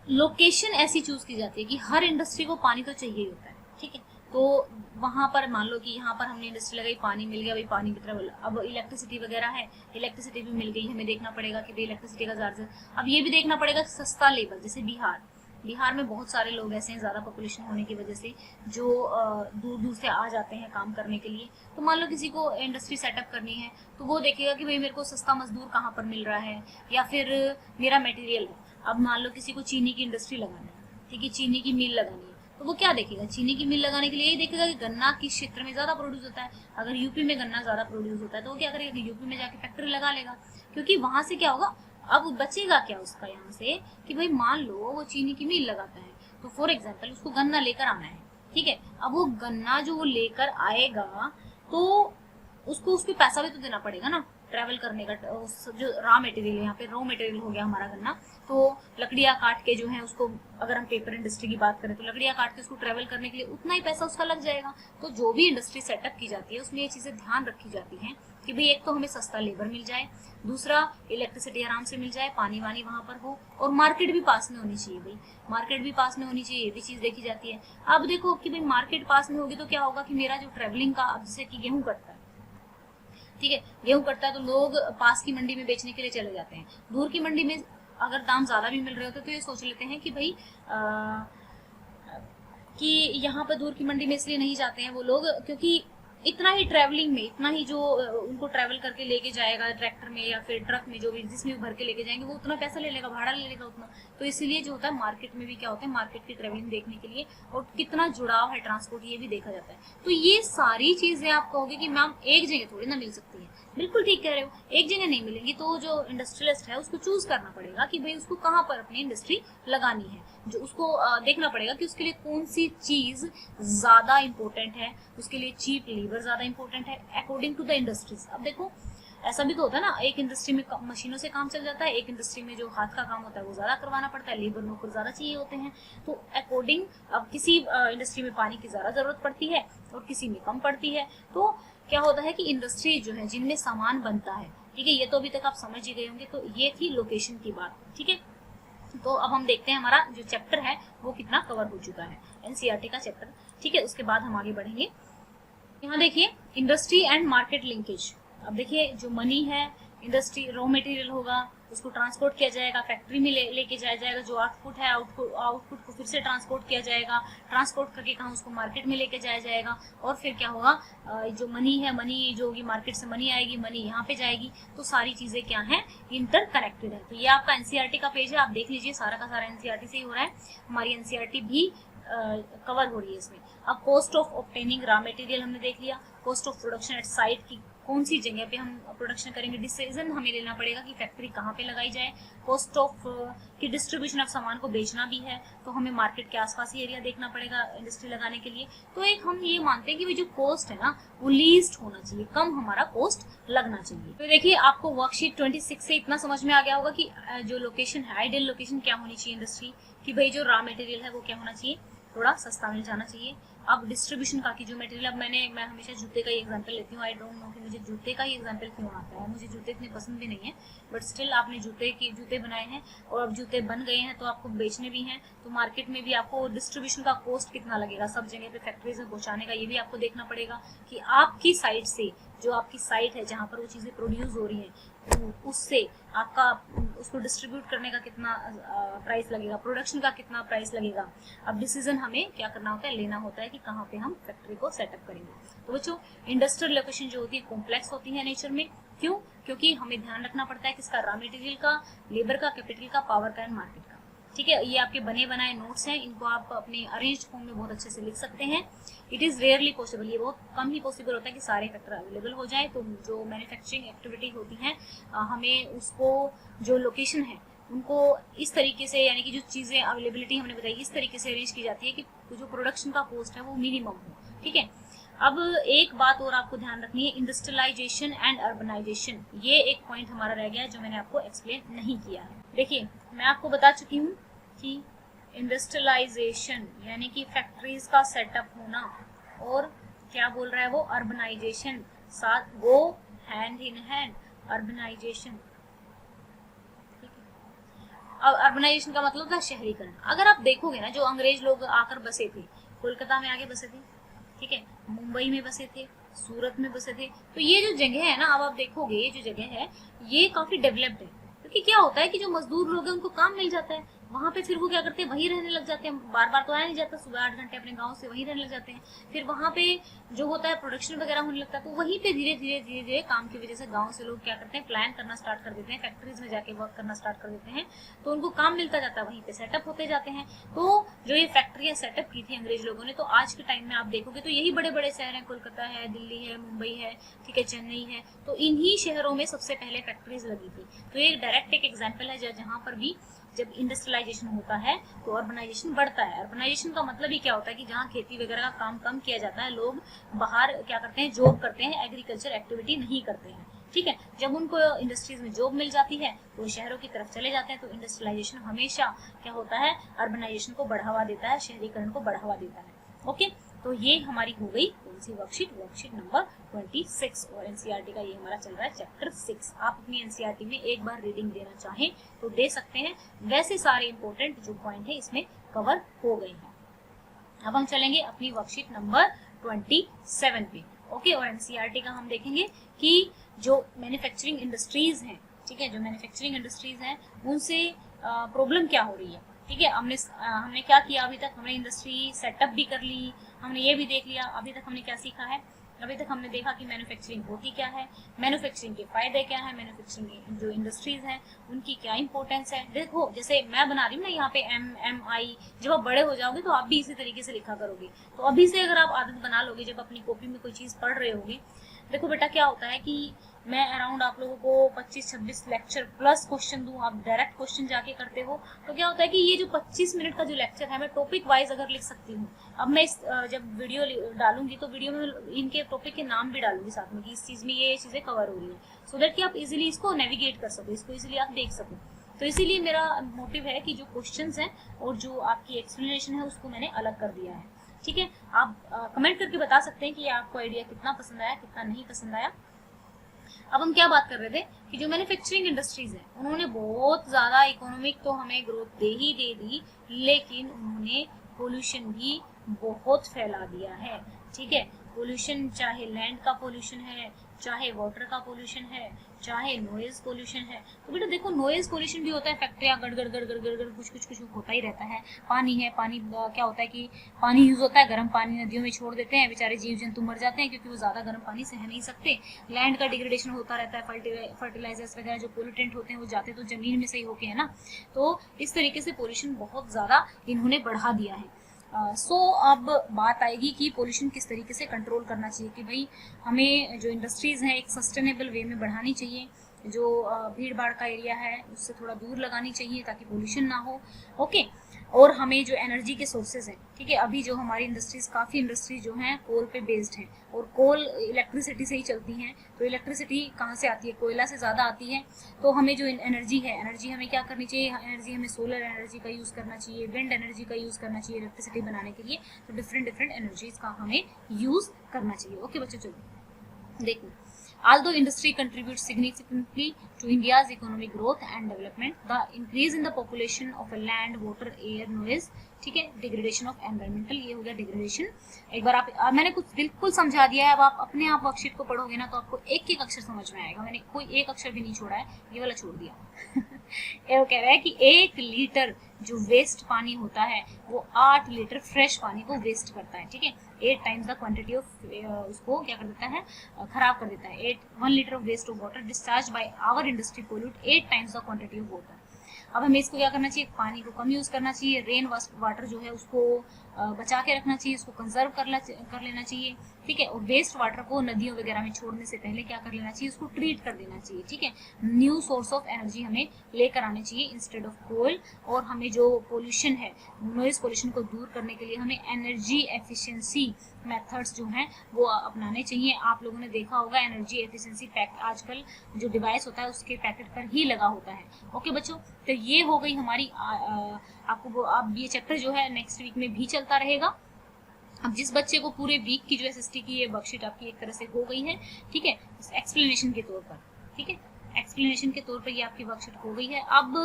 Speaker 1: लोकेशन ऐसी चूज की जाती है कि हर इंडस्ट्री को पानी तो चाहिए ही होता है, ठीक है। तो वहां पर मान लो कि यहाँ पर हमने इंडस्ट्री लगाई, पानी मिल गया, भाई पानी की तरफ अब इलेक्ट्रिसिटी वगैरह है, इलेक्ट्रिसिटी भी मिल गई, हमें देखना पड़ेगा कि भाई इलेक्ट्रिसिटी का चार्ज। अब ये भी देखना पड़ेगा सस्ता लेबर, जैसे बिहार में बहुत सारे लोग ऐसे हैं ज़्यादा पॉपुलेशन होने की वजह से जो दूर दूर से आ जाते हैं काम करने के लिए। तो मान लो किसी को इंडस्ट्री सेटअप करनी है तो वो देखेगा कि भाई मेरे को सस्ता मजदूर कहाँ पर मिल रहा है, या फिर मेरा मटेरियल है। अब मान लो किसी को चीनी की इंडस्ट्री लगानी है, ठीक है, चीनी की मिल लगानी है, तो वो क्या देखेगा, चीनी की मिल लगाने के लिए यही देखेगा कि गन्ना किस क्षेत्र में ज़्यादा प्रोड्यूस होता है। अगर यूपी में गन्ना ज़्यादा प्रोड्यूस होता है तो वो क्या करेगा कि यूपी में जाके फैक्ट्री लगा लेगा, क्योंकि वहां से क्या होगा, अब बचेगा क्या उसका यहाँ से कि भाई मान लो वो चीनी की मिल लगाता है, तो फॉर एग्जाम्पल उसको गन्ना लेकर आना है, ठीक है। अब वो गन्ना जो वो लेकर आएगा तो उसको उसके पैसा भी तो देना पड़ेगा ना, ट्रैवल करने का। जो रॉ मटेरियल, यहाँ पे रॉ मटेरियल हो गया हमारा गन्ना, तो लकड़ियाँ काट के जो है उसको, अगर हम पेपर इंडस्ट्री की बात करें तो लकड़ियाँ काट के उसको ट्रैवल करने के लिए उतना ही पैसा उसका लग जाएगा। तो जो भी इंडस्ट्री सेटअप की जाती है उसमें ये चीज़ें ध्यान रखी जाती हैं कि भाई एक तो हमें सस्ता लेबर मिल जाए, दूसरा इलेक्ट्रिसिटी आराम से मिल जाए, पानी वानी वहाँ पर हो, और मार्केट भी पास में होनी चाहिए। भाई मार्केट भी पास में होनी चाहिए, ये भी चीज़ देखी जाती है। अब देखो कि भाई मार्केट पास में होगी तो क्या होगा कि मेरा जो ट्रेवलिंग का, अब जैसे कि गेहूँ कटता है, ठीक है, गेहूं कटता है तो लोग पास की मंडी में बेचने के लिए चले जाते हैं। दूर की मंडी में अगर दाम ज्यादा भी मिल रहे होते तो ये सोच लेते हैं कि भाई कि यहाँ पर दूर की मंडी में इसलिए नहीं जाते हैं वो लोग, क्योंकि इतना ही ट्रैवलिंग में, इतना ही जो उनको ट्रैवल करके लेके जाएगा ट्रैक्टर में या फिर ट्रक में, जो भी जिसमें भर के लेके जाएंगे, वो उतना पैसा ले लेगा, भाड़ा ले लेगा उतना। तो इसीलिए जो होता है मार्केट में भी क्या होता है, मार्केट की ट्रैवलिंग देखने के लिए और कितना जुड़ाव है ट्रांसपोर्ट, ये भी देखा जाता है। तो ये सारी चीजें आप कहोगे कि मैम एक जगह थोड़ी ना मिल सकती है, बिल्कुल ठीक कह रहे हो, एक जगह नहीं मिलेंगी। तो जो इंडस्ट्रियलिस्ट है उसको चूज करना पड़ेगा कि भाई उसको कहाँ पर अपनी इंडस्ट्री लगानी है, जो उसको देखना पड़ेगा कि उसके लिए कौन सी चीज ज्यादा इंपॉर्टेंट है, उसके लिए चीप लेबर ज्यादा इंपॉर्टेंट है अकॉर्डिंग टू द इंडस्ट्रीज। अब देखो ऐसा भी तो होता है ना, एक इंडस्ट्री में मशीनों से काम चल जाता है, एक इंडस्ट्री में जो हाथ का काम होता है वो ज्यादा करवाना पड़ता है, लेबर नौकर ज्यादा चाहिए होते हैं। तो अकॉर्डिंग, अब किसी इंडस्ट्री में पानी की ज्यादा जरूरत पड़ती है और किसी में कम पड़ती है। तो क्या होता है कि इंडस्ट्री जो है जिनमें सामान बनता है, ठीक है, ये तो अभी तक आप समझ ही गए होंगे। तो ये थी लोकेशन की बात, ठीक है। तो अब हम देखते हैं हमारा जो चैप्टर है वो कितना कवर हो चुका है, एनसीईआरटी का चैप्टर, ठीक है। उसके बाद हम आगे बढ़ेंगे। यहाँ देखिए इंडस्ट्री एंड मार्केट लिंकेज। अब देखिए जो मनी है, इंडस्ट्री रॉ मटेरियल होगा, उसको ट्रांसपोर्ट किया जाएगा, फैक्ट्री में लेके जाया जाएगा, जो आउटपुट है आउटपुट को फिर से ट्रांसपोर्ट किया जाएगा, ट्रांसपोर्ट करके कहाँ उसको मार्केट में लेके जाया जाएगा, और फिर क्या होगा, जो मनी है, मनी जो होगी मार्केट से मनी आएगी, मनी यहाँ पे जाएगी। तो सारी चीजें क्या है, इंटरकनेक्टेड है। तो ये आपका एनसीईआरटी का पेज है, आप देख लीजिए, सारा का सारा एनसीईआरटी से ही हो रहा है, हमारी एनसीईआरटी भी कवर हो रही है इसमें। अब cost of obtaining raw material हमने देख लिया, cost of production at site की कौन सी जगह पे हम प्रोडक्शन करेंगे, डिसीजन हमें लेना पड़ेगा कि फैक्ट्री कहाँ पे लगाई जाए। कॉस्ट ऑफ की डिस्ट्रीब्यूशन ऑफ सामान को बेचना भी है तो हमें मार्केट के आसपास ही एरिया देखना पड़ेगा इंडस्ट्री लगाने के लिए। तो एक हम ये मानते हैं कि भाई जो कॉस्ट है ना वो लीस्ट होना चाहिए, कम हमारा कॉस्ट लगना चाहिए। तो देखिए आपको वर्कशीट 26 से इतना समझ में आ गया होगा कि जो लोकेशन है, आइडियल लोकेशन क्या होनी चाहिए इंडस्ट्री की, भाई जो रॉ मटेरियल है वो क्या होना चाहिए, थोड़ा सस्ता मिल जाना चाहिए। अब डिस्ट्रीब्यूशन का की जो मटेरियल, अब मैं हमेशा जूते का ही एग्जांपल लेती हूँ। आई डोंट नो कि मुझे जूते का ही एग्जांपल क्यों आता है, मुझे जूते इतने पसंद भी नहीं है, बट स्टिल आपने जूते बनाए हैं और अब जूते बन गए हैं तो आपको बेचने भी हैं, तो मार्केट में भी आपको डिस्ट्रीब्यूशन का कॉस्ट कितना लगेगा, सब जगह पे फैक्ट्रीज में पहुंचाने का, ये भी आपको देखना पड़ेगा कि आपकी साइड से, जो आपकी साइट है जहाँ पर वो चीज़ें प्रोड्यूस हो रही हैं, उससे आपका उसको डिस्ट्रीब्यूट करने का कितना प्राइस लगेगा, प्रोडक्शन का कितना प्राइस लगेगा। अब डिसीजन हमें क्या करना होता है, लेना होता है कि कहाँ पे हम फैक्ट्री को सेटअप करेंगे। तो बच्चों इंडस्ट्रियल लोकेशन जो होती है कॉम्प्लेक्स होती है नेचर में, क्यों, क्योंकि हमें ध्यान रखना पड़ता है किसका, रॉ मटेरियल का, लेबर का, कैपिटल का, पावर का एंड मार्केट का, ठीक है। ये आपके बने बनाए नोट्स हैं, इनको आप अपने अरेंज्ड फॉर्म में बहुत अच्छे से लिख सकते हैं। इट इज़ रेयरली पॉसिबल, ये बहुत कम ही पॉसिबल होता है कि सारे फैक्टर अवेलेबल हो जाए। तो जो मैन्युफैक्चरिंग एक्टिविटी होती हैं हमें उसको, जो लोकेशन है उनको इस तरीके से, यानी कि जो चीज़ें अवेलेबिलिटी हमने बताई इस तरीके से अरेंज की जाती है कि जो प्रोडक्शन का कॉस्ट है वो मिनिमम हो, ठीक है। अब एक बात और आपको ध्यान रखनी है, इंडस्ट्रियलाइजेशन एंड अर्बनाइजेशन, ये एक पॉइंट हमारा रह गया है जो मैंने आपको एक्सप्लेन नहीं किया है। देखिए मैं आपको बता चुकी हूँ कि इंडस्ट्रियलाइजेशन यानी कि फैक्ट्रीज का सेटअप होना और क्या बोल रहा है वो अर्बनाइजेशन, साथ वो हैंड इन हैंड अर्बनाइजेशन। अब अर्बनाइजेशन का मतलब था शहरीकरण। अगर आप देखोगे ना, जो अंग्रेज लोग आकर बसे थे, कोलकाता में आके बसे थे, ठीक है, मुंबई में बसे थे, सूरत में बसे थे, तो ये जो जगह है ना, अब आप देखोगे ये जो जगह है ये काफी डेवलप्ड है, क्योंकि क्या होता है कि जो मजदूर लोग हैं उनको काम मिल जाता है वहां पे, फिर वो क्या करते हैं वहीं रहने लग जाते हैं, बार बार तो आया नहीं जाता, सुबह 8 घंटे अपने गांव से वहीं रहने लग जाते हैं, फिर वहां पे जो होता है प्रोडक्शन वगैरह होने लगता है, तो वहीं पे धीरे धीरे धीरे धीरे काम की वजह से गांव से लोग क्या करते हैं प्लान करना स्टार्ट कर देते हैं, फैक्ट्रीज में जाके वर्क करना स्टार्ट कर देते हैं, तो उनको काम मिलता जाता है, वहीं पे सेटअप होते जाते हैं। तो जो ये फैक्ट्रियां सेटअप की थी अंग्रेज लोगों ने, तो आज के टाइम में आप देखोगे तो यही बड़े बड़े शहर हैं, कोलकाता है, दिल्ली है, मुंबई है, ठीक है, चेन्नई है, तो इन्हीं शहरों में सबसे पहले फैक्ट्रीज लगी थी। तो ये डायरेक्ट एक एग्जाम्पल है जहाँ पर भी जब इंडस्ट्रियलाइजेशन होता है तो अर्बनाइजेशन बढ़ता है। अर्बनाइजेशन का मतलब ही क्या होता है कि जहाँ खेती वगैरह का काम कम किया जाता है, लोग बाहर क्या करते हैं, जॉब करते हैं, एग्रीकल्चर एक्टिविटी नहीं करते हैं, ठीक है। जब उनको इंडस्ट्रीज में जॉब मिल जाती है तो वो शहरों की तरफ चले जाते हैं, तो इंडस्ट्रियलाइजेशन हमेशा क्या होता है, अर्बनाइजेशन को बढ़ावा देता है, शहरीकरण को बढ़ावा देता है। ओके, तो ये हमारी हो गई कौन सी वर्कशीट, वर्कशीट नंबर 26, और एनसीईआरटी का ये हमारा चल रहा है चैप्टर 6। आप अपनी एनसीईआरटी में एक बार रीडिंग देना चाहें तो दे सकते हैं, वैसे सारे इंपॉर्टेंट जो पॉइंट है इसमें कवर हो गए हैं। अब हम चलेंगे अपनी वर्कशीट नंबर 27 पे। ओके, और एनसीईआरटी का हम देखेंगे कि जो मैन्युफैक्चरिंग इंडस्ट्रीज हैं, ठीक है, जो मैन्युफैक्चरिंग इंडस्ट्रीज हैं उनसे प्रॉब्लम क्या हो रही है, ठीक है। हमने क्या किया अभी तक, हमने इंडस्ट्री सेटअप भी कर ली, हमने ये भी देख लिया अभी तक हमने क्या सीखा है। अभी तक हमने देखा कि मैन्युफैक्चरिंग होती क्या है, मैन्युफैक्चरिंग के फायदे क्या है, मैन्युफैक्चरिंग जो इंडस्ट्रीज हैं उनकी क्या इंपॉर्टेंस है। देखो जैसे मैं बना रही हूँ ना यहाँ पे MMI, जब आप बड़े हो जाओगे तो आप भी इसी तरीके से लिखा करोगे, तो अभी से अगर आप आदत बना लोगे, जब अपनी कॉपी में कोई चीज पढ़ रहे होगे, देखो बेटा क्या होता है कि मैं अराउंड आप लोगों को 25-26 लेक्चर प्लस क्वेश्चन दूं, आप डायरेक्ट क्वेश्चन जाके करते हो, तो क्या होता है कि ये जो 25 मिनट का जो लेक्चर है मैं टॉपिक वाइज अगर लिख सकती हूँ। अब मैं जब वीडियो डालूंगी तो वीडियो में इनके टॉपिक के नाम भी डालूंगी साथ में कि इस चीज में ये चीजें कवर हो रही है, सो दैट कि आप इजिली इसको नेविगेट कर सको, इसको इजिली आप देख सको। तो इसीलिए मेरा मोटिव है कि जो क्वेश्चंस हैं और जो आपकी एक्सप्लेनेशन है उसको मैंने अलग कर दिया है, ठीक है। आप कमेंट करके बता सकते हैं कि आपको आइडिया कितना पसंद आया, कितना नहीं पसंद आया। अब हम क्या बात कर रहे थे कि जो मैन्युफैक्चरिंग इंडस्ट्रीज है उन्होंने बहुत ज्यादा इकोनॉमिक तो हमें ग्रोथ दे दी, लेकिन उन्होंने पोल्यूशन भी बहुत फैला दिया है, ठीक है। पोल्यूशन चाहे लैंड का पोल्यूशन है, चाहे वाटर का पोल्यूशन है, चाहे नॉइज पोल्यूशन है। तो बेटा देखो नॉइज पोल्यूशन भी होता है, फैक्ट्रियां गड़ गड़ गड़ गड़ गड़ गड़ कुछ होता ही रहता है। पानी है, पानी क्या होता है कि पानी यूज होता है, गर्म पानी नदियों में छोड़ देते हैं, बेचारे जीव जंतु मर जाते हैं क्योंकि वो ज्यादा गर्म पानी सह नहीं सकते। लैंड का डिग्रेडेशन होता रहता है, फर्टिलाइजर्स वगैरह जो पोल्यूटेंट होते हैं वो जाते तो जमीन में सही होके है ना। तो इस तरीके से पोल्यूशन बहुत ज्यादा इन्होंने बढ़ा दिया है। अब बात आएगी कि पोल्यूशन किस तरीके से कंट्रोल करना चाहिए, कि भाई हमें जो इंडस्ट्रीज हैं एक सस्टेनेबल वे में बढ़ानी चाहिए, जो भीड़ भाड़ का एरिया है उससे थोड़ा दूर लगानी चाहिए ताकि पोल्यूशन ना हो। ओके, और हमें जो एनर्जी के सोर्सेज हैं, ठीक है, अभी जो हमारी इंडस्ट्रीज काफ़ी इंडस्ट्रीज जो हैं कोल पे बेस्ड हैं और कोल इलेक्ट्रिसिटी से ही चलती हैं, तो इलेक्ट्रिसिटी कहाँ से आती है, कोयला से ज़्यादा आती है। तो हमें जो एनर्जी है, एनर्जी हमें क्या करनी चाहिए, एनर्जी हमें सोलर एनर्जी का यूज़ करना चाहिए, विंड एनर्जी का यूज़ करना चाहिए इलेक्ट्रिसिटी बनाने के लिए। तो डिफरेंट एनर्जीज का हमें यूज़ करना चाहिए। ओके बच्चों, चलो देखो, although industry contributes significantly to India's economic growth and development, the increase in the population of land, water, air, noise, ठीक है, डिग्रेडेशन ऑफ एनवायरमेंटल, ये हो गया डिग्रेडेशन। एक बार मैंने कुछ बिल्कुल समझा दिया है, अब आप अपने आप वर्कशीट को पढ़ोगे ना तो आपको एक एक अक्षर समझ में आएगा, मैंने कोई एक अक्षर भी नहीं छोड़ा है, ये वाला छोड़ दिया। ये कह रहा है कि 1 लीटर जो वेस्ट पानी होता है वो 8 लीटर फ्रेश पानी को वेस्ट करता है, ठीक है। 8 टाइम्स द क्वांटिटी ऑफ उसको क्या कर देता है, खराब कर देता है। 1 litre of waste of water discharge by our industry pollute 8 times the quantity of water. अब हमें इसको क्या करना चाहिए, पानी को कम यूज करना चाहिए, रेन वाटर जो है उसको बचा के रखना चाहिए, उसको कंजर्व कर लेना चाहिए, ठीक है। और वेस्ट वाटर को नदियों वगैरह में छोड़ने से पहले क्या कर लेना चाहिए, उसको ट्रीट कर देना चाहिए, ठीक है। न्यू सोर्स ऑफ एनर्जी हमें लेकर आने चाहिए इंस्टेड ऑफ कोल। और हमें जो पोल्यूशन है, नॉइज पोल्यूशन को दूर करने के लिए हमें एनर्जी एफिशिएंसी मेथड्स जो हैं वो अपनाने चाहिए। आप लोगों ने देखा होगा एनर्जी एफिशिएंसी पैकेट आजकल जो डिवाइस होता है उसके पैकेट पर ही लगा होता है। ओके बच्चों, तो ये हो गई हमारी आपको अब ये चैप्टर जो है नेक्स्ट वीक में भी चलता रहेगा। अब जिस बच्चे को पूरे वीक की जो एसएसटी की ये वर्कशीट आपकी एक तरह से हो गई है, ठीक है, एक्सप्लेनेशन के तौर पर, ठीक है, एक्सप्लेनेशन के तौर पर ये आपकी वर्कशीट हो गई है। अब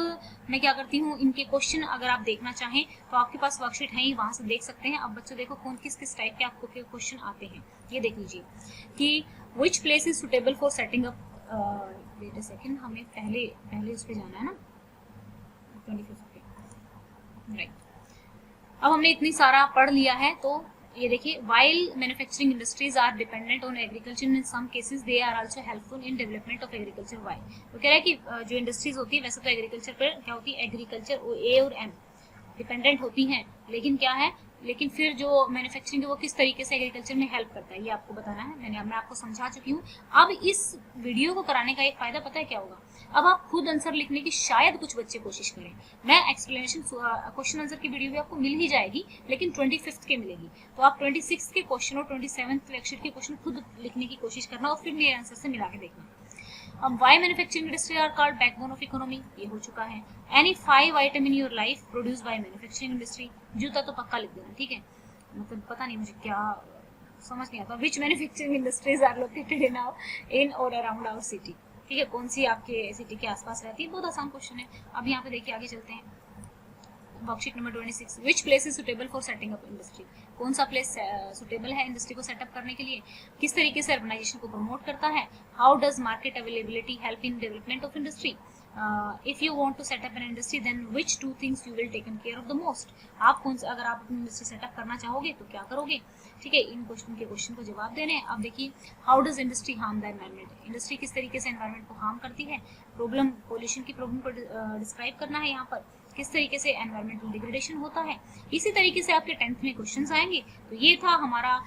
Speaker 1: मैं क्या करती हूँ, इनके क्वेश्चन अगर आप देखना चाहें तो आपके पास वर्कशीट है ही, वहां से देख सकते हैं। अब बच्चों देखो कौन किस किस टाइप के आपको क्वेश्चन आते हैं, ये देख लीजिए कि which place is suitable for setting up, wait a second, हमें पहले उस पर जाना है ना 25 पे, राइट। अब हमने इतनी सारा पढ़ लिया है, तो ये देखिए, while manufacturing industries are dependent on agriculture, in some cases they are also helpful in development of agriculture. Why तो कह रहा है कि जो इंडस्ट्रीज होती है वैसे तो एग्रीकल्चर पर क्या होती है, एग्रीकल्चर ए और एम डिपेंडेंट होती हैं, लेकिन क्या है, लेकिन फिर जो मैन्युफैक्चरिंग है वो किस तरीके से एग्रीकल्चर में हेल्प करता है ये आपको बताना है। मैं आपको समझा चुकी हूँ। अब इस वीडियो को कराने का एक फायदा पता है क्या होगा, अब आप खुद आंसर लिखने की शायद कुछ बच्चे कोशिश करें। मैं एक्सप्लेनेशन क्वेश्चन आंसर की वीडियो भी आपको मिल ही जाएगी, लेकिन 25 के मिलेगी, तो आप 26 के क्वेश्चन और 27 वर्कशीट के क्वेश्चन खुद लिखने की कोशिश करना और फिर मेरे आंसर से मिला के देखना। अब why manufacturing industry are called backbone of economy, ये हो चुका है। Any 5 item in your life produce by manufacturing industry, जूता तो पक्का लिख देना, ठीक है, मतलब पता नहीं मुझे क्या समझ नहीं आता। Which manufacturing industries are located in और अराउंड आवर सिटी, ठीक है, कौन सी आपके सिटी के आसपास रहती है, बहुत आसान क्वेश्चन है। अब यहाँ पे देखिए आगे चलते हैं, worksheet number 26, which place is suitable for setting up industry, कौन सा प्लेस सुटेबल है इंडस्ट्री को सेटअप करने के लिए, किस तरीके से अर्बनाइजेशन को प्रमोट करता है, how does market availability help in development of industry, if you want to set up an industry then which 2 things you will taken care of the most, आप कौन सा, अगर आप अपनी इंडस्ट्री सेटअप करना चाहोगे तो क्या करोगे, ठीक है, इन क्वेश्चन को जवाब देने हैं। अब देखिए, how does industry harm the environment, industry किस तरीके से एनवायरमेंट को हार्म करती है, प्रॉब्लम पोल्यूशन की प्रॉब्लम को डिस्क्राइब करना है यहाँ पर, किस तरीके से एनवायरमेंटल डिग्रेडेशन होता है, इसी तरीके से आपके 10th में क्वेश्चंस आएंगे। तो ये था हमारा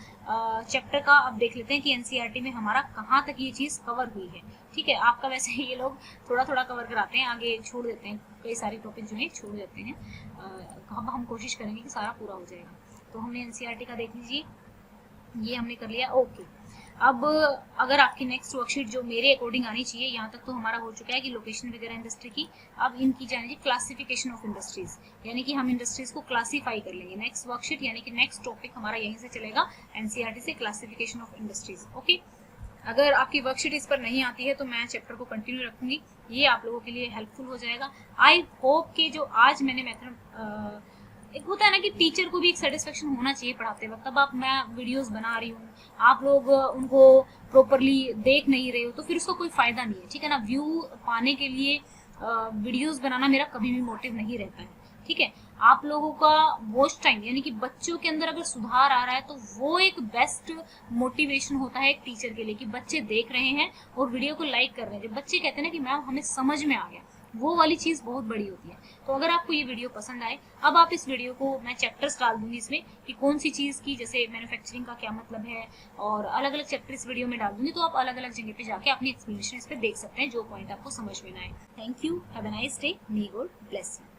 Speaker 1: चैप्टर का। अब देख लेते हैं कि एनसीईआरटी में हमारा कहाँ तक ये चीज़ कवर हुई है, ठीक है। आपका वैसे ये लोग थोड़ा थोड़ा कवर कराते हैं, आगे छोड़ देते हैं, कई सारे टॉपिक जो है छोड़ देते हैं। अब हम कोशिश करेंगे कि सारा पूरा हो जाएगा। तो हमने एनसीईआरटी का देख लीजिए, ये हमने कर लिया, ओके। अब अगर आपकी नेक्स्ट वर्कशीट जो मेरे अकॉर्डिंग आनी चाहिए, यहाँ तक तो हमारा हो चुका है कि लोकेशन वगैरह इंडस्ट्री की, अब इनकी जानिए क्लासिफिकेशन ऑफ इंडस्ट्रीज, यानी कि हम इंडस्ट्रीज को क्लासीफाई कर लेंगे। नेक्स्ट वर्कशीट यानी कि नेक्स्ट टॉपिक हमारा यहीं से चलेगा, एनसीईआरटी से, क्लासिफिकेशन ऑफ इंडस्ट्रीज, ओके। अगर आपकी वर्कशीट इस पर नहीं आती है तो मैं चैप्टर को कंटिन्यू रखूंगी, ये आप लोगों के लिए हेल्पफुल हो जाएगा। आई होप कि जो आज मैंने मेथड, एक होता है ना कि टीचर को भी एक सेटिस्फेक्शन होना चाहिए पढ़ाते वक्त, अब आप, मैं वीडियोस बना रही हूँ, आप लोग उनको प्रॉपरली देख नहीं रहे हो तो फिर उसका कोई फायदा नहीं है, ठीक है ना। व्यू पाने के लिए वीडियोस बनाना मेरा कभी भी मोटिव नहीं रहता है, ठीक है। आप लोगों का वॉच टाइम, यानी कि बच्चों के अंदर अगर सुधार आ रहा है तो वो एक बेस्ट मोटिवेशन होता है एक टीचर के लिए, कि बच्चे देख रहे हैं और वीडियो को लाइक कर रहे हैं। जब बच्चे कहते हैं ना कि मैम हमें समझ में आ गया, वो वाली चीज बहुत बड़ी होती है। तो अगर आपको ये वीडियो पसंद आए, अब आप इस वीडियो को, मैं चैप्टर्स डाल दूंगी इसमें कि कौन सी चीज की, जैसे मैन्युफैक्चरिंग का क्या मतलब है, और अलग अलग चैप्टर इस वीडियो में डाल दूंगी, तो आप अलग अलग जगह पे जाके अपनी एक्सप्लेनेशन इस पे देख सकते हैं, जो पॉइंट आपको समझ में ना आए। Thank you, have a nice day, may God bless you.